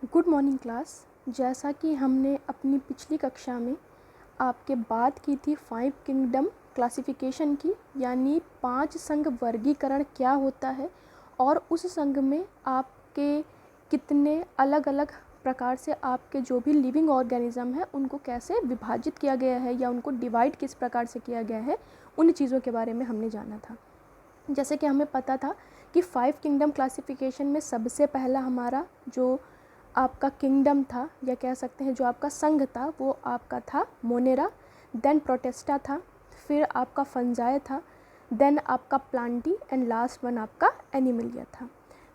Good morning class. जैसा कि हमने अपनी पिछली कक्षा में आपके बात की थी 5 किंगडम क्लासिफिकेशन की, यानी 5 संघ वर्गीकरण क्या होता है और उस संघ में आपके कितने अलग अलग प्रकार से आपके जो भी लिविंग ऑर्गेनिज्म है उनको कैसे विभाजित किया गया है या उनको डिवाइड किस प्रकार से किया गया है, उन चीज़ों के बारे में हमने जाना था। जैसे कि हमें पता था कि 5 किंगडम क्लासिफिकेशन में सबसे पहला हमारा जो आपका किंगडम था या कह सकते हैं जो आपका संघ था वो आपका था मोनेरा, देन प्रोटेस्टा था, फिर आपका फंजाई था, देन आपका प्लांटी एंड लास्ट वन आपका एनिमलिया था।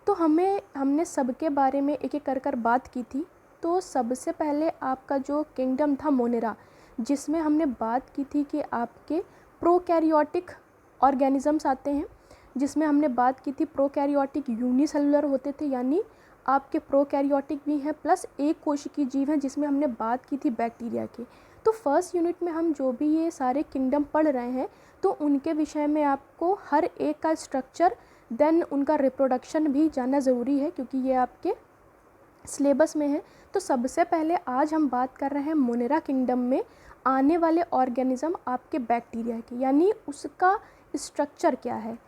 तो हमने सबके बारे में एक एक कर बात की थी। तो सबसे पहले आपका जो किंगडम था मोनेरा, जिसमें हमने बात की थी कि आपके प्रोकैरियोटिक ऑर्गेनिजम्स आते हैं, जिसमें हमने बात की थी प्रोकैरियोटिक यूनिसेलुलर होते थे, यानी आपके प्रोकैरियोटिक भी हैं प्लस एक कोशिकीय जीव हैं, जिसमें हमने बात की थी बैक्टीरिया की। तो फर्स्ट यूनिट में हम जो भी ये सारे किंगडम पढ़ रहे हैं तो उनके विषय में आपको हर एक का स्ट्रक्चर देन उनका रिप्रोडक्शन भी जानना ज़रूरी है, क्योंकि ये आपके सिलेबस में है। तो सबसे पहले आज हम बात कर रहे हैं मोनेरा किंगडम में आने वाले ऑर्गेनिज्म आपके बैक्टीरिया की, यानी उसका स्ट्रक्चर क्या है।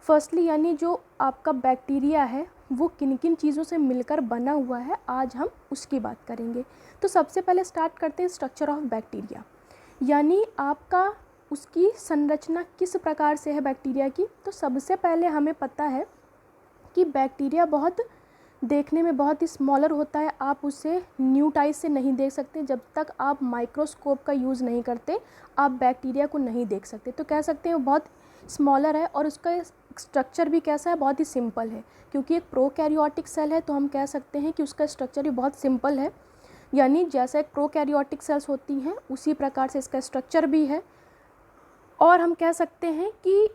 फर्स्टली यानी जो आपका बैक्टीरिया है वो किन किन चीज़ों से मिलकर बना हुआ है, आज हम उसकी बात करेंगे। तो सबसे पहले स्टार्ट करते हैं स्ट्रक्चर ऑफ बैक्टीरिया, यानी आपका उसकी संरचना किस प्रकार से है बैक्टीरिया की। तो सबसे पहले हमें पता है कि बैक्टीरिया बहुत देखने में बहुत ही स्मॉलर होता है, आप उसे न्यूट आइज से नहीं देख सकते, जब तक आप माइक्रोस्कोप का यूज़ नहीं करते आप बैक्टीरिया को नहीं देख सकते। तो कह सकते हैं वो बहुत स्मॉलर है और उसका स्ट्रक्चर भी कैसा है, बहुत ही सिंपल है, क्योंकि एक प्रोकैरियोटिक सेल है तो हम कह सकते हैं कि उसका स्ट्रक्चर भी बहुत सिंपल है, यानी जैसे एक प्रोकैरियोटिक सेल्स होती हैं उसी प्रकार से इसका स्ट्रक्चर भी है। और हम कह सकते हैं कि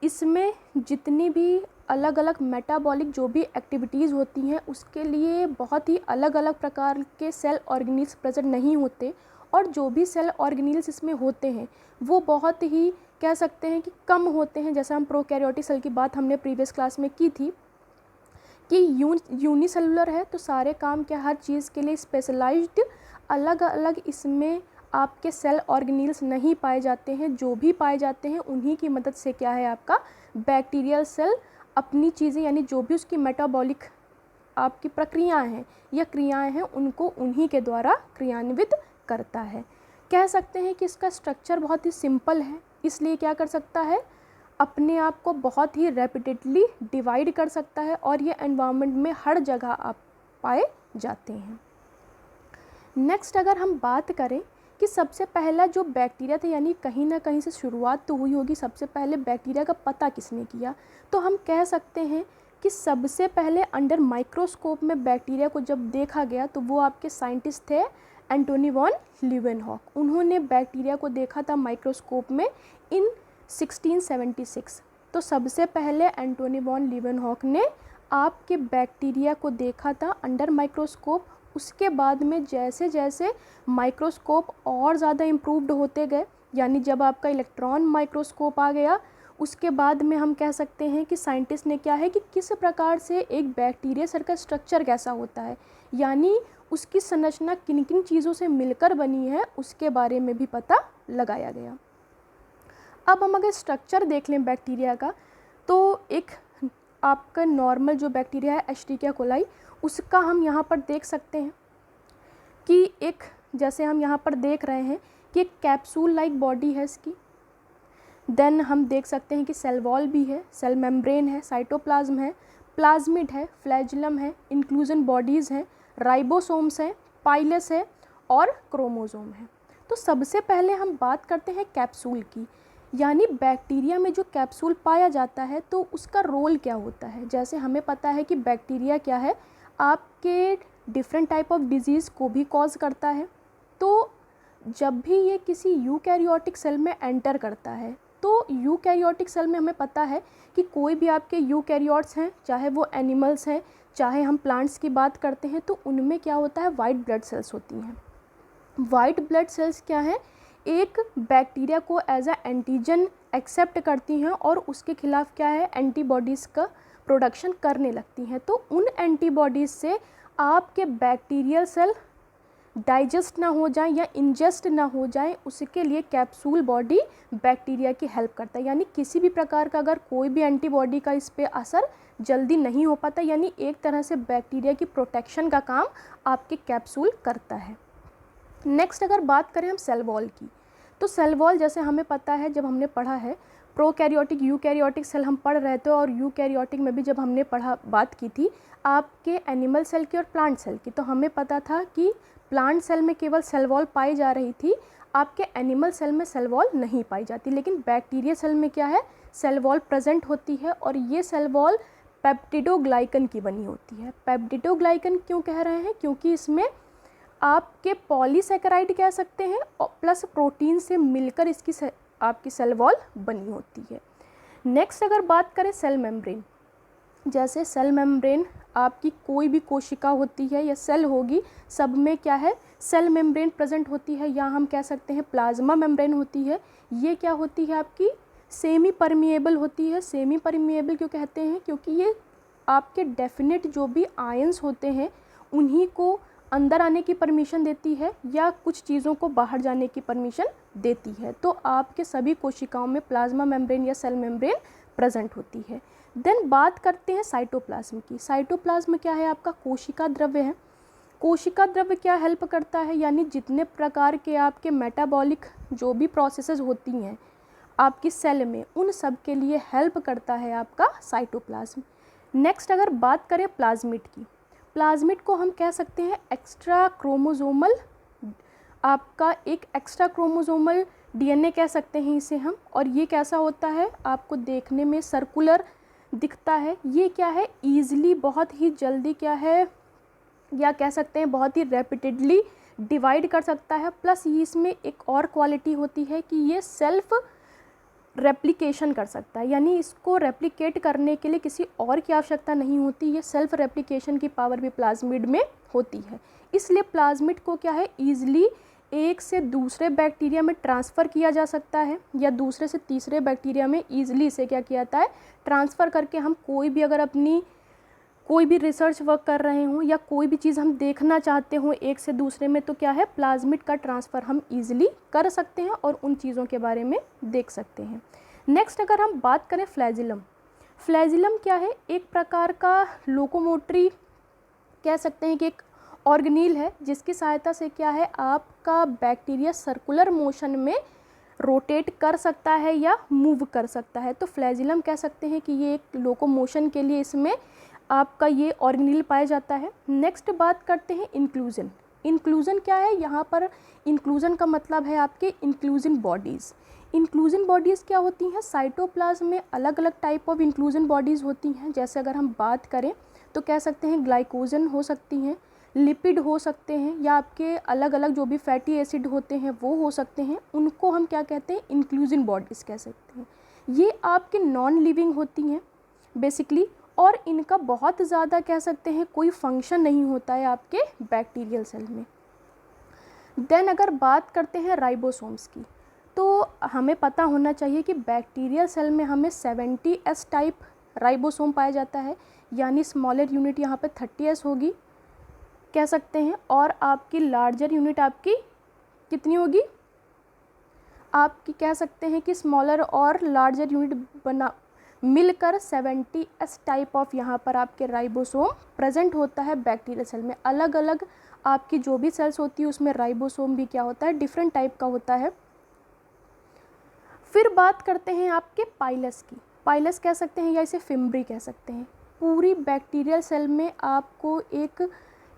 इसमें जितनी भी अलग अलग मेटाबॉलिक जो भी एक्टिविटीज़ होती हैं उसके लिए बहुत ही अलग अलग प्रकार के सेल ऑर्गेनील्स प्रेजेंट नहीं होते, और जो भी सेल ऑर्गेनील्स इसमें होते हैं वो बहुत ही कह सकते हैं कि कम होते हैं। जैसे हम प्रोकैरियोटिक सेल की बात हमने प्रीवियस क्लास में की थी कि यूनिसेलुलर है तो सारे काम के हर चीज़ के लिए स्पेशलाइज्ड अलग अलग इसमें आपके सेल ऑर्गेनील्स नहीं पाए जाते हैं, जो भी पाए जाते हैं उन्हीं की मदद से क्या है आपका बैक्टीरियल सेल अपनी चीज़ें यानी जो भी उसकी मेटाबॉलिक आपकी प्रक्रियाएं हैं या क्रियाएं हैं उनको उन्हीं के द्वारा क्रियान्वित करता है। कह सकते हैं कि इसका स्ट्रक्चर बहुत ही सिंपल है, इसलिए क्या कर सकता है अपने आप को बहुत ही रैपिडली डिवाइड कर सकता है और ये एनवायरनमेंट में हर जगह आप पाए जाते हैं। नेक्स्ट अगर हम बात करें कि सबसे पहला जो बैक्टीरिया था, यानी कहीं ना कहीं से शुरुआत तो हुई होगी, सबसे पहले बैक्टीरिया का पता किसने किया, तो हम कह सकते हैं कि सबसे पहले अंडर माइक्रोस्कोप में बैक्टीरिया को जब देखा गया तो वो आपके साइंटिस्ट थे एंटोनी वॉन लीवेनहॉक। उन्होंने बैक्टीरिया को देखा था माइक्रोस्कोप में इन 1676। तो सबसे पहले एंटोनी वॉन लीवेनहॉक ने आपके बैक्टीरिया को देखा था अंडर माइक्रोस्कोप। उसके बाद में जैसे जैसे माइक्रोस्कोप और ज़्यादा इम्प्रूव्ड होते गए, यानी जब आपका इलेक्ट्रॉन माइक्रोस्कोप आ गया उसके बाद में हम कह सकते हैं कि साइंटिस्ट ने क्या है कि किस प्रकार से एक बैक्टीरिया सेल का स्ट्रक्चर कैसा होता है, यानी उसकी संरचना किन किन चीज़ों से मिलकर बनी है उसके बारे में भी पता लगाया गया। अब हम अगर स्ट्रक्चर देख लें बैक्टीरिया का, तो एक आपका नॉर्मल जो बैक्टीरिया है एस्चेरिचिया कोलाई, उसका हम यहाँ पर देख सकते हैं कि एक जैसे हम यहाँ पर देख रहे हैं कि एक कैप्सूल लाइक बॉडी है इसकी। देन हम देख सकते हैं कि सेल वॉल भी है, सेल मेम्ब्रेन है, साइटोप्लाज्म है, प्लाज्मिड है, फ्लैजुलम है, इंक्लूजन बॉडीज़ हैं, राइबोसोम्स हैं, पाइलस है और क्रोमोसोम है। तो सबसे पहले हम बात करते हैं कैप्सूल की, यानी बैक्टीरिया में जो कैप्सूल पाया जाता है तो उसका रोल क्या होता है। जैसे हमें पता है कि बैक्टीरिया क्या है, आपके डिफरेंट टाइप ऑफ डिजीज़ को भी कॉज करता है। तो जब भी ये किसी यूकैरियोटिक सेल में एंटर करता है तो यूकैरियोटिक सेल में हमें पता है कि कोई भी आपके यूकैरियोट्स हैं, चाहे वो एनिमल्स हैं चाहे हम प्लांट्स की बात करते हैं, तो उनमें क्या होता है वाइट ब्लड सेल्स होती हैं। वाइट ब्लड सेल्स क्या है, एक बैक्टीरिया को एज अ एंटीजन एक्सेप्ट करती हैं और उसके खिलाफ क्या है एंटीबॉडीज़ का प्रोडक्शन करने लगती हैं। तो उन एंटीबॉडीज़ से आपके बैक्टीरियल सेल डाइजेस्ट ना हो जाए या इंजेस्ट ना हो जाए, उसके लिए कैप्सूल बॉडी बैक्टीरिया की हेल्प करता है। यानी किसी भी प्रकार का अगर कोई भी एंटीबॉडी का इस पर असर जल्दी नहीं हो पाता, यानी एक तरह से बैक्टीरिया की प्रोटेक्शन का काम आपके कैप्सूल करता है। नेक्स्ट अगर बात करें हम सेल वॉल की, तो सेल वॉल जैसे हमें पता है, जब हमने पढ़ा है प्रोकैरियोटिक यूकैरियोटिक सेल हम पढ़ रहे थे, और यूकैरियोटिक में भी जब हमने बात की थी आपके एनिमल सेल की और प्लांट सेल की, तो हमें पता था कि प्लांट सेल में केवल सेल वॉल पाई जा रही थी, आपके एनिमल सेल में सेल वॉल नहीं पाई जाती। लेकिन बैक्टीरिया सेल में क्या है, सेल वॉल प्रेजेंट होती है, और ये सेल वॉल पेप्टिडोग्लाइकन की बनी होती है। पेप्टिडोग्लाइकन क्यों कह रहे हैं, क्योंकि इसमें आपके पॉलीसैकेराइड कह सकते हैं और प्लस प्रोटीन से मिलकर इसकी आपकी सेल वॉल बनी होती है। नेक्स्ट अगर बात करें सेल मेम्ब्रेन, जैसे सेल मेम्ब्रेन आपकी कोई भी कोशिका होती है या सेल होगी, सब में क्या है, सेल मेम्ब्रेन प्रेजेंट होती है, या हम कह सकते हैं प्लाज्मा मेम्ब्रेन होती है। ये क्या होती है, आपकी सेमी परमिएबल होती है। सेमी परमिएबल क्यों कहते हैं, क्योंकि ये आपके डेफिनेट जो भी आयंस होते हैं उन्हीं को अंदर आने की परमिशन देती है या कुछ चीज़ों को बाहर जाने की परमिशन देती है। तो आपके सभी कोशिकाओं में प्लाज्मा मेम्ब्रेन या सेल मेम्ब्रेन प्रेजेंट होती है। देन बात करते हैं साइटोप्लाज्म की। साइटोप्लाज्म क्या है, आपका कोशिका द्रव्य है। कोशिका द्रव्य क्या हेल्प करता है, यानी जितने प्रकार के आपके मेटाबॉलिक जो भी प्रोसेसेस होती हैं आपकी सेल में, उन सब के लिए हेल्प करता है आपका साइटोप्लाज्म। नेक्स्ट अगर बात करें प्लाज्मिड की, प्लाज्मिड को हम कह सकते हैं एक्स्ट्रा क्रोमोसोमल, आपका एक एक्स्ट्रा क्रोमोसोमल डीएनए कह सकते हैं इसे हम। और ये कैसा होता है, आपको देखने में सर्कुलर दिखता है। ये क्या है, ईजिली बहुत ही जल्दी क्या है, या कह सकते हैं बहुत ही रैपिडली डिवाइड कर सकता है। प्लस ये इसमें एक और क्वालिटी होती है कि ये सेल्फ रेप्लिकेशन कर सकता है, यानी इसको रेप्लिकेट करने के लिए किसी और की आवश्यकता नहीं होती। ये सेल्फ रेप्लिकेशन की पावर भी प्लाज्मिड में होती है। इसलिए प्लाज्मिड को क्या है, ईजिली एक से दूसरे बैक्टीरिया में ट्रांसफ़र किया जा सकता है, या दूसरे से तीसरे बैक्टीरिया में ईजिली इसे क्या किया जाता है, ट्रांसफ़र करके हम कोई भी अगर अपनी कोई भी रिसर्च वर्क कर रहे हों या कोई भी चीज़ हम देखना चाहते हों एक से दूसरे में, तो क्या है, प्लाज्मिड का ट्रांसफ़र हम ईजिली कर सकते हैं और उन चीज़ों के बारे में देख सकते हैं। नेक्स्ट अगर हम बात करें फ्लैजिलम, फ्लैजिलम क्या है, एक प्रकार का लोकोमोटरी कह सकते हैं कि एक ऑर्गेनील है, जिसकी सहायता से क्या है, आपका बैक्टीरिया सर्कुलर मोशन में रोटेट कर सकता है या मूव कर सकता है। तो फ्लैजिलम कह सकते हैं कि ये एक लोकोमोशन के लिए इसमें आपका ये ऑर्गेनील पाया जाता है। नेक्स्ट बात करते हैं इंक्लूजन। इंक्लूजन क्या है, यहाँ पर इंक्लूजन का मतलब है आपके इंक्लूजन बॉडीज़। इंक्लूजन बॉडीज़ क्या होती हैं, साइटोप्लाज्म में अलग अलग टाइप ऑफ इंक्लूजन बॉडीज़ होती हैं। जैसे अगर हम बात करें तो कह सकते हैं ग्लाइकोजन हो सकती हैं, लिपिड हो सकते हैं, या आपके अलग अलग जो भी फैटी एसिड होते हैं वो हो सकते हैं। उनको हम क्या कहते हैं, इंक्लूजन बॉडीज़ कह सकते हैं। ये आपके नॉन लिविंग होती हैं बेसिकली, और इनका बहुत ज़्यादा कह सकते हैं कोई फंक्शन नहीं होता है आपके बैक्टीरियल सेल में। देन अगर बात करते हैं राइबोसोम्स की, तो हमें पता होना चाहिए कि बैक्टीरियल सेल में हमें 70S टाइप राइबोसोम पाया जाता है, यानी स्मॉलर यूनिट यहाँ पे 30S होगी कह सकते हैं, और आपकी लार्जर यूनिट आपकी कितनी होगी, आपकी कह सकते हैं कि स्मॉलर और लार्जर यूनिट बना मिलकर 70S टाइप ऑफ यहाँ पर आपके राइबोसोम प्रेजेंट होता है बैक्टीरियल सेल में। अलग अलग आपकी जो भी सेल्स होती है उसमें राइबोसोम भी क्या होता है, डिफरेंट टाइप का होता है। फिर बात करते हैं आपके पाइलस की। पाइलस कह सकते हैं या इसे फिम्ब्री कह सकते हैं। पूरी बैक्टीरियल सेल में आपको एक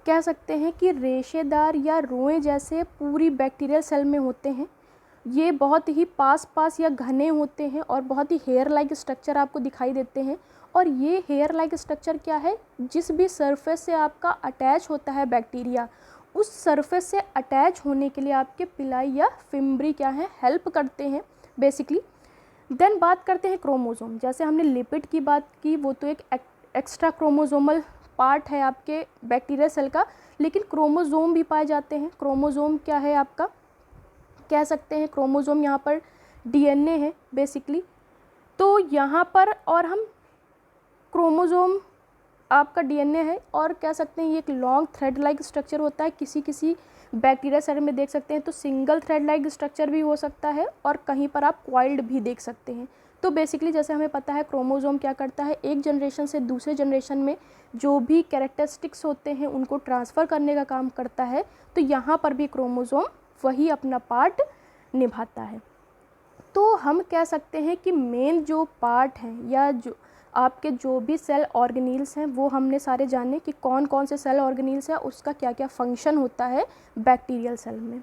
कह सकते हैं कि रेशेदार या रोए जैसे पूरी बैक्टीरियल सेल में होते हैं। ये बहुत ही पास या घने होते हैं और बहुत ही हेयर लाइक स्ट्रक्चर आपको दिखाई देते हैं। और ये हेयर लाइक स्ट्रक्चर क्या है, जिस भी सरफेस से आपका अटैच होता है बैक्टीरिया, उस सरफेस से अटैच होने के लिए आपके पिलाई या फिम्ब्री क्या है, हेल्प करते हैं बेसिकली। देन बात करते हैं क्रोमोसोम। जैसे हमने लिपिड की बात की, वो तो एक एक्स्ट्रा क्रोमोसोमल पार्ट है आपके बैक्टीरिया सेल का, लेकिन क्रोमोसोम भी पाए जाते हैं। क्रोमोसोम क्या है आपका, कह सकते हैं क्रोमोसोम यहाँ पर डीएनए है बेसिकली। तो यहाँ पर और हम क्रोमोसोम आपका डीएनए है और कह सकते हैं ये एक लॉन्ग थ्रेड लाइक स्ट्रक्चर होता है। किसी किसी बैक्टीरिया सेल में देख सकते हैं तो सिंगल थ्रेड लाइक स्ट्रक्चर भी हो सकता है और कहीं पर आप कॉइल्ड भी देख सकते हैं। तो बेसिकली जैसे हमें पता है क्रोमोसोम क्या करता है, एक जनरेशन से दूसरे जनरेशन में जो भी कैरेक्टरिस्टिक्स होते हैं उनको ट्रांसफ़र करने का काम करता है। तो यहाँ पर भी क्रोमोसोम वही अपना पार्ट निभाता है। तो हम कह सकते हैं कि मेन जो पार्ट हैं या जो आपके जो भी सेल ऑर्गेनील्स हैं वो हमने सारे जाने कि कौन कौन से सेल ऑर्गेनील्स हैं, उसका क्या क्या फंक्शन होता है बैक्टीरियल सेल में।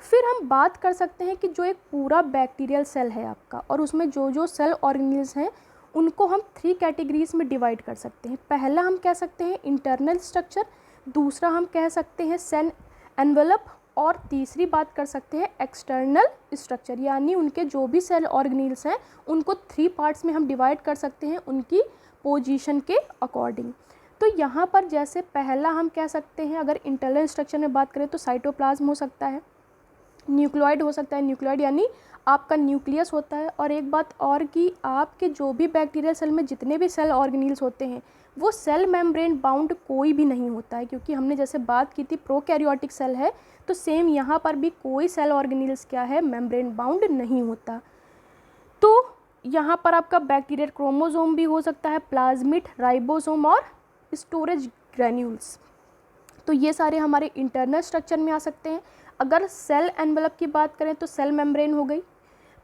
फिर हम बात कर सकते हैं कि जो एक पूरा बैक्टीरियल सेल है आपका और उसमें जो जो सेल ऑर्गेनील्स हैं उनको हम 3 कैटेगरीज में डिवाइड कर सकते हैं। पहला हम कह सकते हैं इंटरनल स्ट्रक्चर, दूसरा हम कह सकते हैं सेल एनवेलप और तीसरी बात कर सकते हैं एक्सटर्नल स्ट्रक्चर, यानी उनके जो भी सेल ऑर्गेनील्स हैं उनको 3 पार्ट्स में हम डिवाइड कर सकते हैं उनकी पोजीशन के अकॉर्डिंग। तो यहाँ पर जैसे पहला हम कह सकते हैं अगर इंटरनल स्ट्रक्चर में बात करें तो साइटोप्लाज्म हो सकता है, न्यूक्लियोइड हो सकता है, न्यूक्लियोइड यानी आपका न्यूक्लियस होता है। और एक बात और कि आपके जो भी बैक्टीरियल सेल में जितने भी सेल ऑर्गेनील्स होते हैं वो सेल मेम्ब्रेन बाउंड कोई भी नहीं होता है, क्योंकि हमने जैसे बात की थी प्रोकैरियोटिक सेल है, तो सेम यहाँ पर भी कोई सेल ऑर्गेनील्स क्या है, मेम्ब्रेन बाउंड नहीं होता। तो यहाँ पर आपका बैक्टीरियल क्रोमोसोम भी हो सकता है, प्लाज्मिड, राइबोसोम और स्टोरेज ग्रैन्यूल्स। तो ये सारे हमारे इंटरनल स्ट्रक्चर में आ सकते हैं। अगर सेल एनवेलप की बात करें तो सेल मेम्ब्रेन हो गई,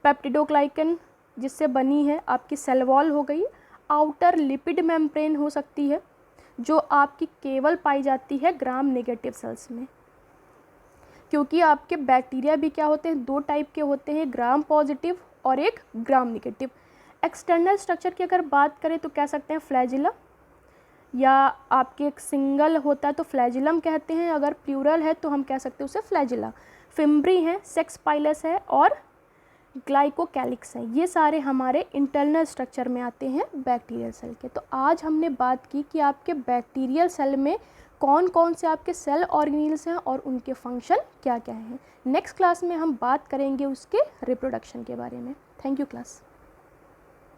पेप्टिडोग्लाइकन जिससे बनी है आपकी सेल वॉल हो गई, आउटर लिपिड मेम्ब्रेन हो सकती है जो आपकी केवल पाई जाती है ग्राम नेगेटिव सेल्स में, क्योंकि आपके बैक्टीरिया भी क्या होते हैं, 2 टाइप के होते हैं, ग्राम पॉजिटिव और एक ग्राम नेगेटिव। एक्सटर्नल स्ट्रक्चर की अगर बात करें तो कह सकते हैं फ्लैजिला, या आपके एक सिंगल होता है तो फ्लैजिलम कहते हैं, अगर प्लूरल है तो हम कह सकते हैं उसे फ्लैजिला। फिम्ब्री है, सेक्स पाइलस है और ग्लाइकोकैलिक्स है। ये सारे हमारे इंटरनल स्ट्रक्चर में आते हैं बैक्टीरियल सेल के। तो आज हमने बात की कि आपके बैक्टीरियल सेल में कौन कौन से आपके सेल ऑर्गेनील्स हैं और उनके फंक्शन क्या क्या हैं। नेक्स्ट क्लास में हम बात करेंगे उसके रिप्रोडक्शन के बारे में। Thank you class.